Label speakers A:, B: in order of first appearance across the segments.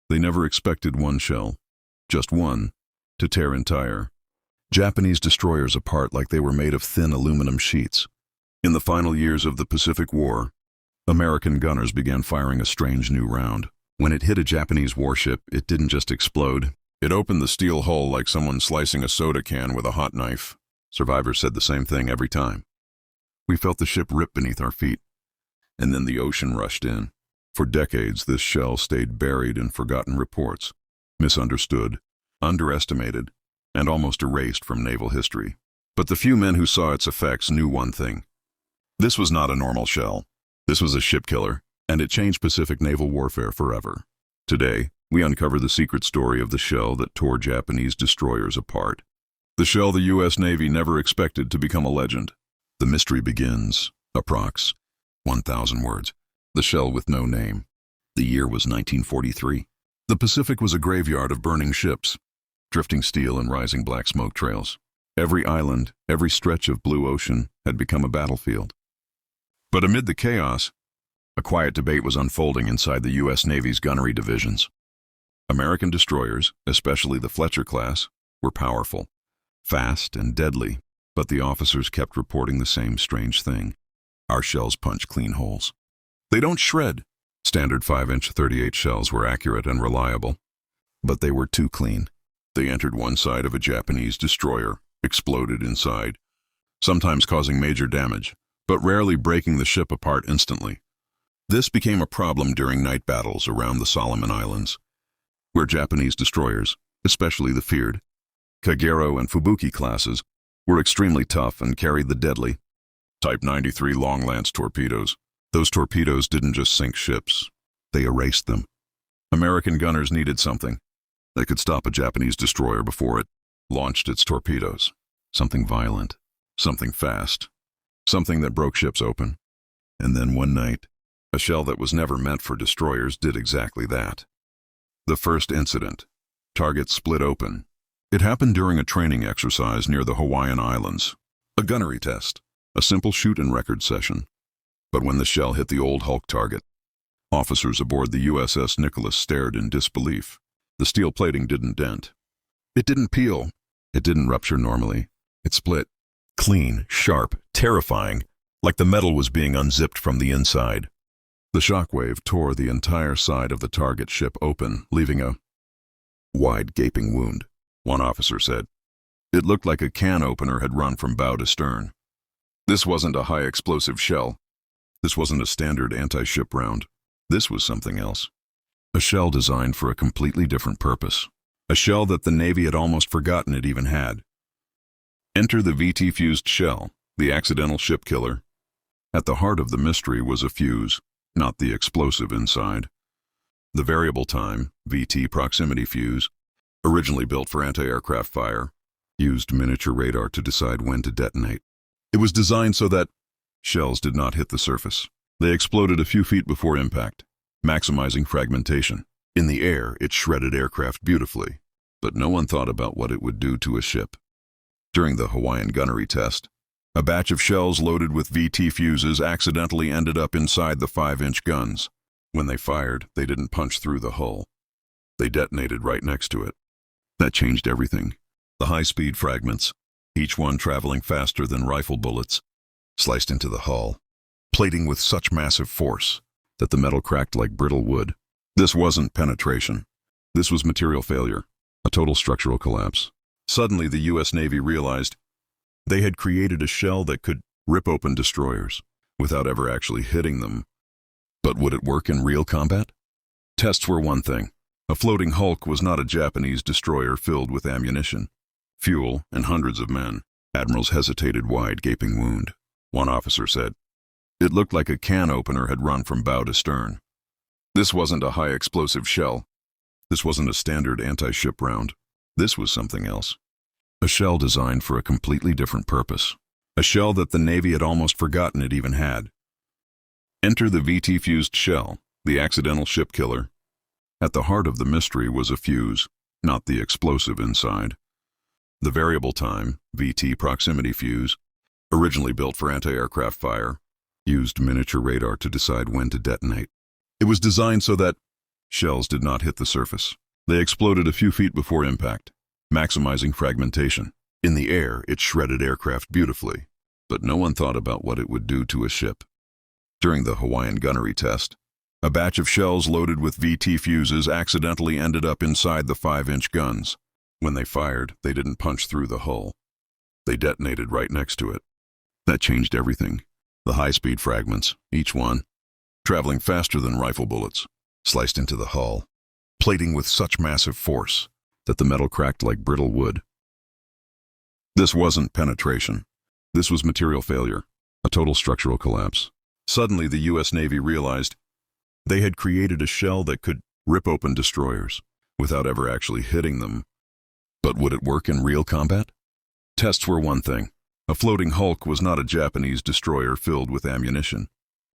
A: They never expected one shell, just one, to tear entire Japanese destroyers apart like they were made of thin aluminum sheets. In the final years of the Pacific War, American gunners began firing a strange new round. When it hit a Japanese warship, it didn't just explode. It opened the steel hull like someone slicing a soda can with a hot knife. Survivors said the same thing every time. We felt the ship rip beneath our feet, and then the ocean rushed in. For decades, this shell stayed buried in forgotten reports, misunderstood, underestimated, and almost erased from naval history. But the few men who saw its effects knew one thing. This was not a normal shell. This was a ship killer, and it changed Pacific naval warfare forever. Today, we uncover the secret story of the shell that tore Japanese destroyers apart. The shell the U.S. Navy never expected to become a legend. The mystery begins, approx. 1,000 words. The shell with no name. The year was 1943. The Pacific was a graveyard of burning ships, drifting steel and rising black smoke trails. Every island, every stretch of blue ocean had become a battlefield. But amid the chaos, a quiet debate was unfolding inside the U.S. Navy's gunnery divisions. American destroyers, especially the Fletcher class, were powerful, fast, and deadly, but the officers kept reporting the same strange thing. Our shells punch clean holes. They don't shred. Standard 5-inch .38 shells were accurate and reliable, but they were too clean. They entered one side of a Japanese destroyer, exploded inside, sometimes causing major damage, but rarely breaking the ship apart instantly. This became a problem during night battles around the Solomon Islands, where Japanese destroyers, especially the feared Kagero and Fubuki classes, were extremely tough and carried the deadly Type 93 Long Lance torpedoes. Those torpedoes didn't just sink ships, they erased them. American gunners needed something that could stop a Japanese destroyer before it launched its torpedoes. Something violent, something fast, something that broke ships open. And then one night, a shell that was never meant for destroyers did exactly that. The first incident. Target split open. It happened during a training exercise near the Hawaiian Islands. A gunnery test. A simple shoot-and-record session. But when the shell hit the old Hulk target, officers aboard the USS Nicholas stared in disbelief. The steel plating didn't dent. It didn't peel. It didn't rupture normally. It split. Clean, sharp, terrifying, like the metal was being unzipped from the inside. The shockwave tore the entire side of the target ship open, leaving a wide, gaping wound. One officer said, "It looked like a can opener had run from bow to stern." This wasn't a high-explosive shell. This wasn't a standard anti-ship round. This was something else. A shell designed for a completely different purpose. A shell that the Navy had almost forgotten it even had. Enter the VT-fused shell, the accidental ship killer. At the heart of the mystery was a fuse, not the explosive inside. The variable time, VT proximity fuse, originally built for anti-aircraft fire, used miniature radar to decide when to detonate. It was designed so that shells did not hit the surface. They exploded a few feet before impact, maximizing fragmentation. In the air, it shredded aircraft beautifully, but no one thought about what it would do to a ship. During the Hawaiian gunnery test, a batch of shells loaded with VT fuses accidentally ended up inside the 5-inch guns. When they fired, they didn't punch through the hull. They detonated right next to it. That changed everything. The high-speed fragments, each one traveling faster than rifle bullets, sliced into the hull, plating with such massive force that the metal cracked like brittle wood. This wasn't penetration. This was material failure, a total structural collapse. Suddenly, the U.S. Navy realized they had created a shell that could rip open destroyers without ever actually hitting them. But would it work in real combat? Tests were one thing. A floating Hulk was not a Japanese destroyer filled with ammunition, fuel, and hundreds of men. Admirals hesitated, wide, gaping wound. One officer said, "It looked like a can opener had run from bow to stern." This wasn't a high-explosive shell. This wasn't a standard anti-ship round. This was something else. A shell designed for a completely different purpose. A shell that the Navy had almost forgotten it even had. Enter the VT-fused shell, the accidental ship killer. At the heart of the mystery was a fuse, not the explosive inside. The variable time, VT proximity fuse, originally built for anti-aircraft fire, used miniature radar to decide when to detonate. It was designed so that Shells did not hit the surface. They exploded a few feet before impact, maximizing fragmentation. In the air, it shredded aircraft beautifully, but no one thought about what it would do to a ship. During the Hawaiian gunnery test, a batch of shells loaded with VT fuses accidentally ended up inside the 5-inch guns. When they fired, they didn't punch through the hull. They detonated right next to it. That changed everything. The high-speed fragments, each one, traveling faster than rifle bullets, sliced into the hull, plating with such massive force that the metal cracked like brittle wood. This wasn't penetration. This was material failure, a total structural collapse. Suddenly, the U.S. Navy realized they had created a shell that could rip open destroyers without ever actually hitting them. But would it work in real combat? Tests were one thing. A floating hulk was not a Japanese destroyer filled with ammunition,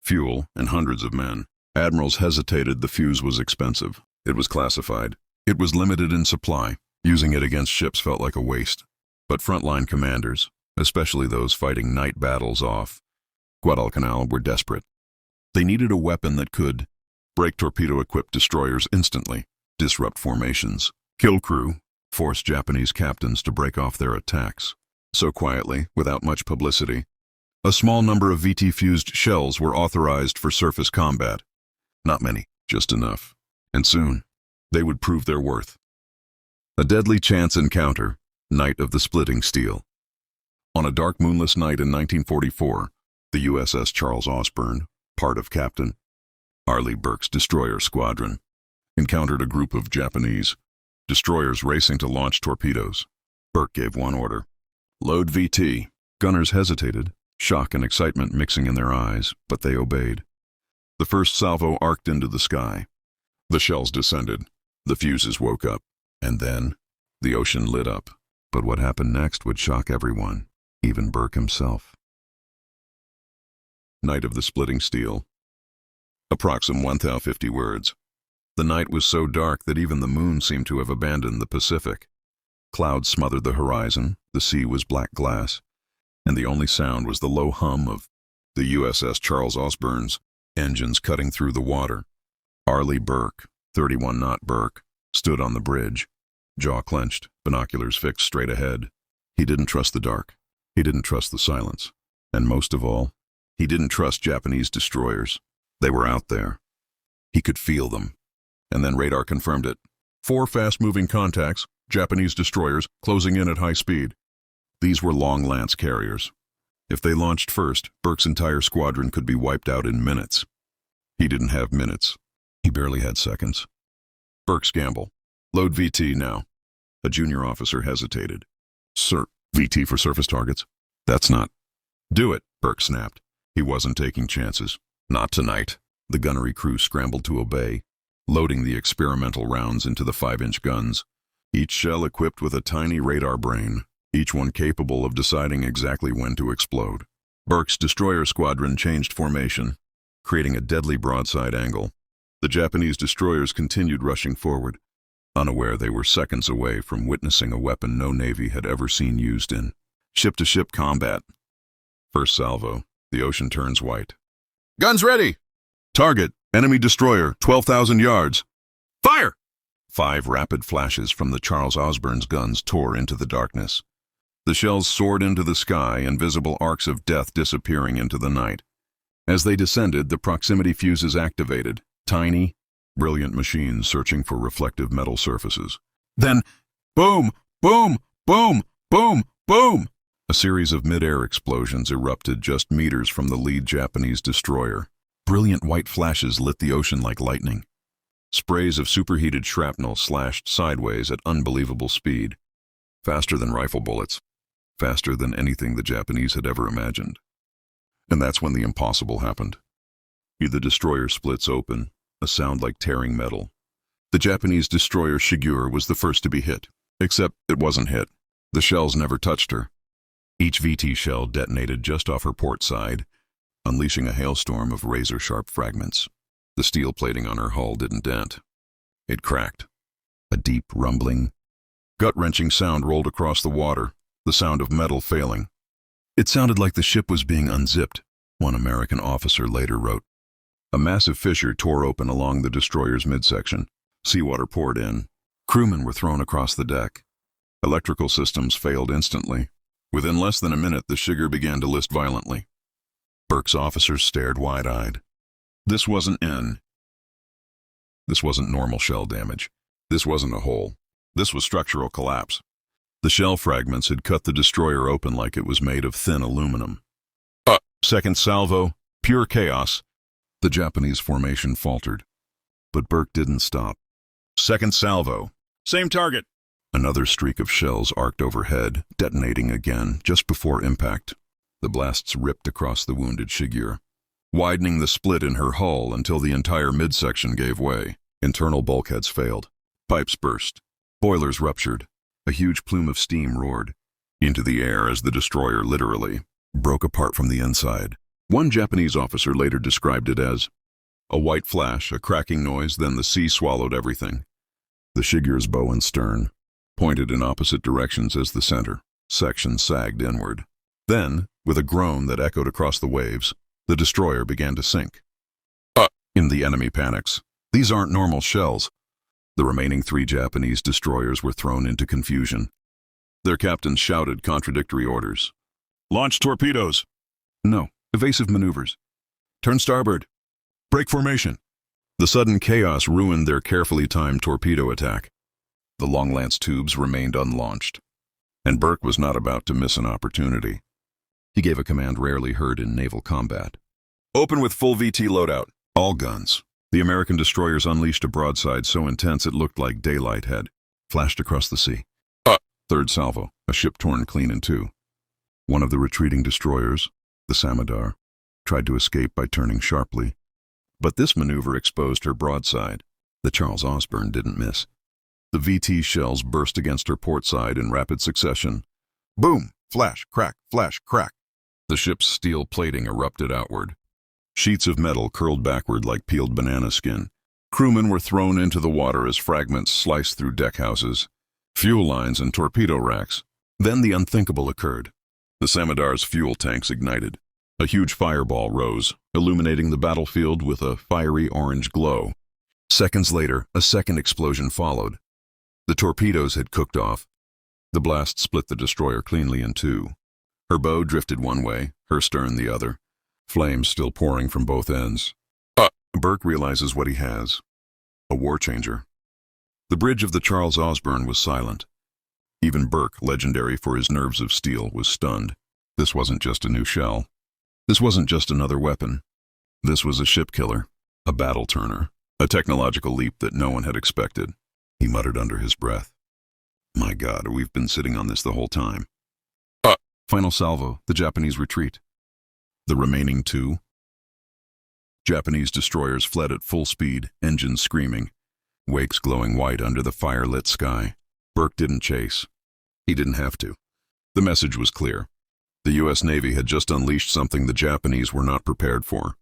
A: fuel, and hundreds of men. Admirals hesitated. The fuse was expensive. It was classified. It was limited in supply. Using it against ships felt like a waste. But frontline commanders, especially those fighting night battles off Guadalcanal, were desperate. They needed a weapon that could break torpedo-equipped destroyers instantly, disrupt formations, kill crew, force Japanese captains to break off their attacks. So quietly, without much publicity, a small number of VT-fused shells were authorized for surface combat. Not many, just enough. And soon, they would prove their worth. A deadly chance encounter, Night of the Splitting Steel. On a dark moonless night in 1944, the USS Charles Osborne, part of Captain Arleigh Burke's destroyer squadron, encountered a group of Japanese destroyers racing to launch torpedoes. Burke gave one order: load VT. Gunners hesitated, shock and excitement mixing in their eyes, but they obeyed. The first salvo arced into the sky. The shells descended. The fuses woke up. And then, the ocean lit up. But what happened next would shock everyone, even Burke himself. Night of the Splitting Steel. Approximate 1,050 words. The night was so dark that even the moon seemed to have abandoned the Pacific. Clouds smothered the horizon, the sea was black glass, and the only sound was the low hum of the USS Charles Osborne's engines cutting through the water. Arleigh Burke, 31-knot Burke, stood on the bridge, jaw clenched, binoculars fixed straight ahead. He didn't trust the dark. He didn't trust the silence. And most of all, he didn't trust Japanese destroyers. They were out there. He could feel them. And then radar confirmed it. 4 fast-moving contacts, Japanese destroyers, closing in at high speed. These were long lance carriers. If they launched first, Burke's entire squadron could be wiped out in minutes. He didn't have minutes. He barely had seconds. Burke's gamble. Load VT now. A junior officer hesitated. Sir, VT for surface targets? That's not. Do it, Burke snapped. He wasn't taking chances. Not tonight. The gunnery crew scrambled to obey, loading the experimental rounds into the 5-inch guns, each shell equipped with a tiny radar brain, each one capable of deciding exactly when to explode. Burke's destroyer squadron changed formation, creating a deadly broadside angle. The Japanese destroyers continued rushing forward, unaware they were seconds away from witnessing a weapon no Navy had ever seen used in ship-to-ship combat. First salvo, the ocean turns white. Guns ready! Target, enemy destroyer, 12,000 yards. Fire! 5 rapid flashes from the Charles Osborne's guns tore into the darkness. The shells soared into the sky, invisible arcs of death disappearing into the night. As they descended, the proximity fuses activated, tiny, brilliant machines searching for reflective metal surfaces. Then, boom, boom, boom, boom, boom! A series of mid-air explosions erupted just meters from the lead Japanese destroyer. Brilliant white flashes lit the ocean like lightning. Sprays of superheated shrapnel slashed sideways at unbelievable speed. Faster than rifle bullets. Faster than anything the Japanese had ever imagined. And that's when the impossible happened. The destroyer splits open, a sound like tearing metal. The Japanese destroyer Shigure was the first to be hit, except it wasn't hit. The shells never touched her. Each VT shell detonated just off her port side, unleashing a hailstorm of razor-sharp fragments. The steel plating on her hull didn't dent. It cracked. A deep, rumbling, gut-wrenching sound rolled across the water, the sound of metal failing. It sounded like the ship was being unzipped, one American officer later wrote. A massive fissure tore open along the destroyer's midsection. Seawater poured in. Crewmen were thrown across the deck. Electrical systems failed instantly. Within less than a minute, the shigger began to list violently. Burke's officers stared wide-eyed. This wasn't normal shell damage. This wasn't a hole. This was structural collapse. The shell fragments had cut the destroyer open like it was made of thin aluminum. Second salvo, pure chaos. The Japanese formation faltered. But Burke didn't stop. Second salvo. Same target. Another streak of shells arced overhead, detonating again just before impact. The blasts ripped across the wounded Shigure, widening the split in her hull until the entire midsection gave way. Internal bulkheads failed. Pipes burst. Boilers ruptured. A huge plume of steam roared into the air as the destroyer literally broke apart from the inside. One Japanese officer later described it as a white flash, a cracking noise, then the sea swallowed everything. The Shigure's bow and stern pointed in opposite directions as the center section sagged inward. Then, with a groan that echoed across the waves, the destroyer began to sink. In the enemy panics. These aren't normal shells. The remaining 3 Japanese destroyers were thrown into confusion. Their captains shouted contradictory orders. Launch torpedoes. No. Evasive maneuvers. Turn starboard. Break formation. The sudden chaos ruined their carefully timed torpedo attack. The long lance tubes remained unlaunched, and Burke was not about to miss an opportunity. He gave a command rarely heard in naval combat. Open with full VT loadout. All guns. The American destroyers unleashed a broadside so intense it looked like daylight had flashed across the sea. Third salvo, a ship torn clean in two. One of the retreating destroyers, the Samadar, tried to escape by turning sharply. But this maneuver exposed her broadside. The Charles Osborne didn't miss. The VT shells burst against her port side in rapid succession. Boom! Flash, crack, flash, crack. The ship's steel plating erupted outward. Sheets of metal curled backward like peeled banana skin. Crewmen were thrown into the water as fragments sliced through deckhouses, fuel lines, and torpedo racks. Then the unthinkable occurred. The Samadar's fuel tanks ignited. A huge fireball rose, illuminating the battlefield with a fiery orange glow. Seconds later, a second explosion followed. The torpedoes had cooked off. The blast split the destroyer cleanly in two. Her bow drifted one way, her stern the other, flames still pouring from both ends. Burke realizes what he has. A war changer. The bridge of the Charles Osborne was silent. Even Burke, legendary for his nerves of steel, was stunned. This wasn't just a new shell. This wasn't just another weapon. This was a ship killer, a battle turner, a technological leap that no one had expected. He muttered under his breath. My God, we've been sitting on this the whole time. Final salvo, the Japanese retreat. The remaining 2 Japanese destroyers fled at full speed, engines screaming, wakes glowing white under the fire-lit sky. Burke didn't chase. He didn't have to. The message was clear. The U.S. Navy had just unleashed something the Japanese were not prepared for.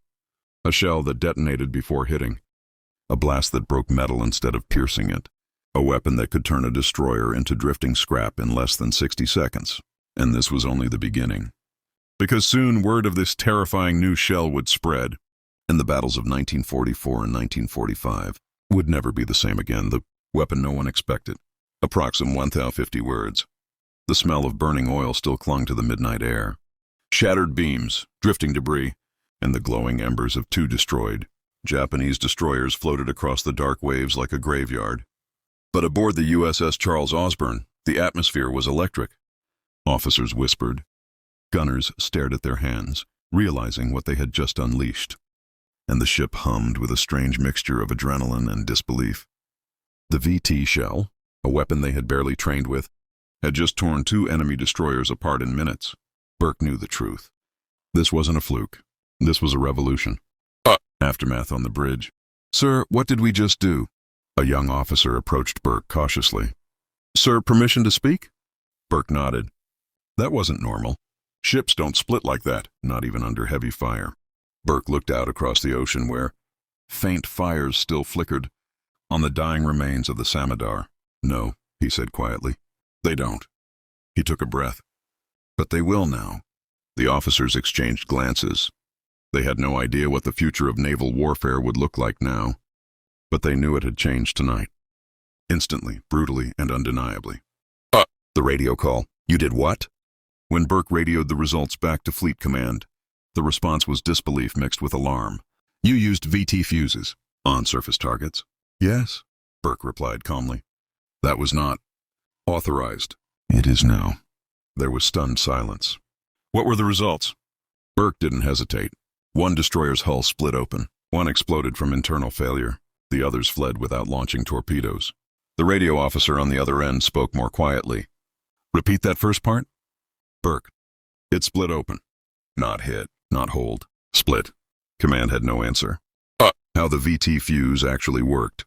A: A shell that detonated before hitting. A blast that broke metal instead of piercing it. A weapon that could turn a destroyer into drifting scrap in less than 60 seconds. And this was only the beginning. Because soon word of this terrifying new shell would spread, and the battles of 1944 and 1945 would never be the same again. The weapon no one expected. Approximate 1,050 words. The smell of burning oil still clung to the midnight air. Shattered beams, drifting debris, and the glowing embers of 2 destroyed Japanese destroyers floated across the dark waves like a graveyard. But aboard the USS Charles Osborne, the atmosphere was electric. Officers whispered. Gunners stared at their hands, realizing what they had just unleashed. And the ship hummed with a strange mixture of adrenaline and disbelief. The VT shell, a weapon they had barely trained with, had just torn 2 enemy destroyers apart in minutes. Burke knew the truth. This wasn't a fluke. This was a revolution. Aftermath on the bridge. Sir, what did we just do? A young officer approached Burke cautiously. Sir, permission to speak? Burke nodded. That wasn't normal. Ships don't split like that, not even under heavy fire. Burke looked out across the ocean where faint fires still flickered on the dying remains of the Samadar. No, he said quietly. They don't. He took a breath. But they will now. The officers exchanged glances. They had no idea what the future of naval warfare would look like now. But they knew it had changed tonight. Instantly, brutally, and undeniably. The radio call. You did what? When Burke radioed the results back to Fleet Command, the response was disbelief mixed with alarm. You used VT fuses on surface targets? Yes, Burke replied calmly. That was not authorized. It is now. There was stunned silence. What were the results? Burke didn't hesitate. One destroyer's hull split open. One exploded from internal failure. The others fled without launching torpedoes. The radio officer on the other end spoke more quietly. Repeat that first part? Burke. It split open. Not hit, not hold. Split. Command had no answer. How the VT fuse actually worked.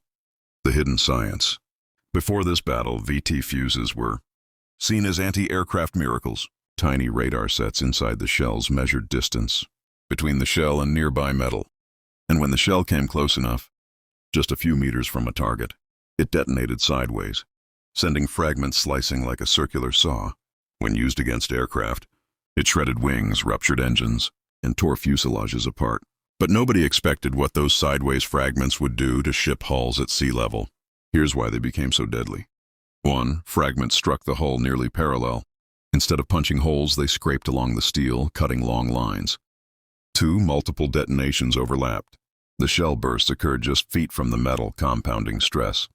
A: The hidden science. Before this battle, VT fuses were seen as anti-aircraft miracles. Tiny radar sets inside the shells measured distance between the shell and nearby metal. And when the shell came close enough, just a few meters from a target, it detonated sideways, sending fragments slicing like a circular saw. When used against aircraft, it shredded wings, ruptured engines, and tore fuselages apart. But nobody expected what those sideways fragments would do to ship hulls at sea level. Here's why they became so deadly. 1. Fragments struck the hull nearly parallel. Instead of punching holes, they scraped along the steel, cutting long lines. 2. Multiple detonations overlapped. The shell bursts occurred just feet from the metal, compounding stress.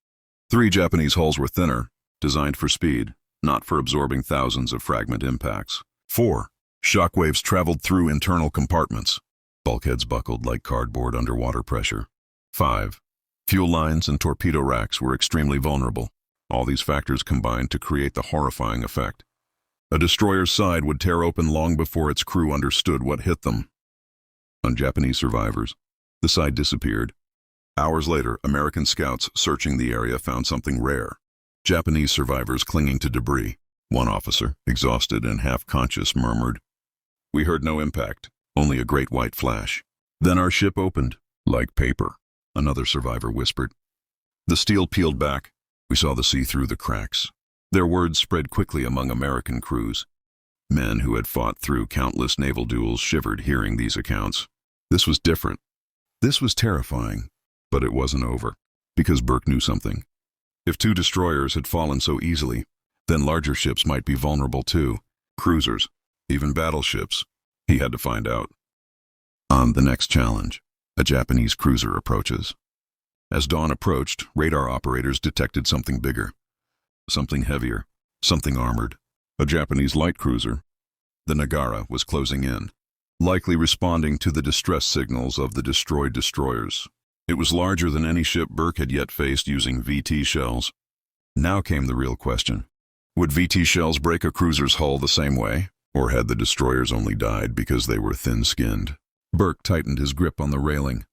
A: 3. Japanese hulls were thinner, designed for speed, not for absorbing thousands of fragment impacts. 4. Shockwaves traveled through internal compartments. Bulkheads buckled like cardboard under water pressure. 5. Fuel lines and torpedo racks were extremely vulnerable. All these factors combined to create the horrifying effect. A destroyer's side would tear open long before its crew understood what hit them. On Japanese survivors, the side disappeared. Hours later, American scouts searching the area found something rare. Japanese survivors clinging to debris. One officer, exhausted and half-conscious, murmured, "We heard no impact, only a great white flash. Then our ship opened, like paper," another survivor whispered. The steel peeled back. We saw the sea through the cracks. Their words spread quickly among American crews. Men who had fought through countless naval duels shivered hearing these accounts. This was different. This was terrifying. But it wasn't over, because Burke knew something. If 2 destroyers had fallen so easily, then larger ships might be vulnerable too. Cruisers, even battleships. He had to find out. On the next challenge, a Japanese cruiser approaches. As dawn approached, radar operators detected something bigger, something heavier, something armored. A Japanese light cruiser. The Nagara was closing in, likely responding to the distress signals of the destroyed destroyers. It was larger than any ship Burke had yet faced using VT shells. Now came the real question. Would VT shells break a cruiser's hull the same way? Or had the destroyers only died because they were thin-skinned? Burke tightened his grip on the railing.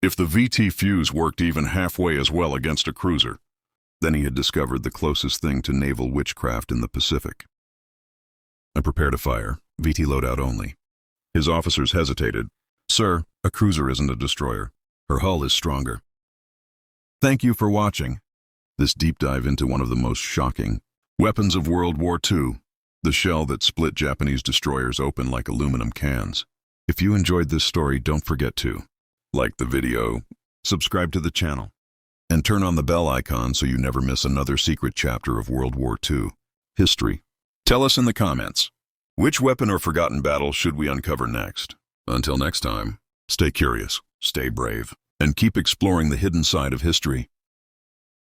A: If the VT fuse worked even halfway as well against a cruiser, then he had discovered the closest thing to naval witchcraft in the Pacific. I prepared a fire, VT loadout only. His officers hesitated. "Sir, a cruiser isn't a destroyer. Her hull is stronger." Thank you for watching this deep dive into one of the most shocking weapons of World War II, the shell that split Japanese destroyers open like aluminum cans. If you enjoyed this story, don't forget to like the video, subscribe to the channel, and turn on the bell icon so you never miss another secret chapter of World War II history. Tell us in the comments, which weapon or forgotten battle should we uncover next? Until next time, stay curious, stay brave, and keep exploring the hidden side of history.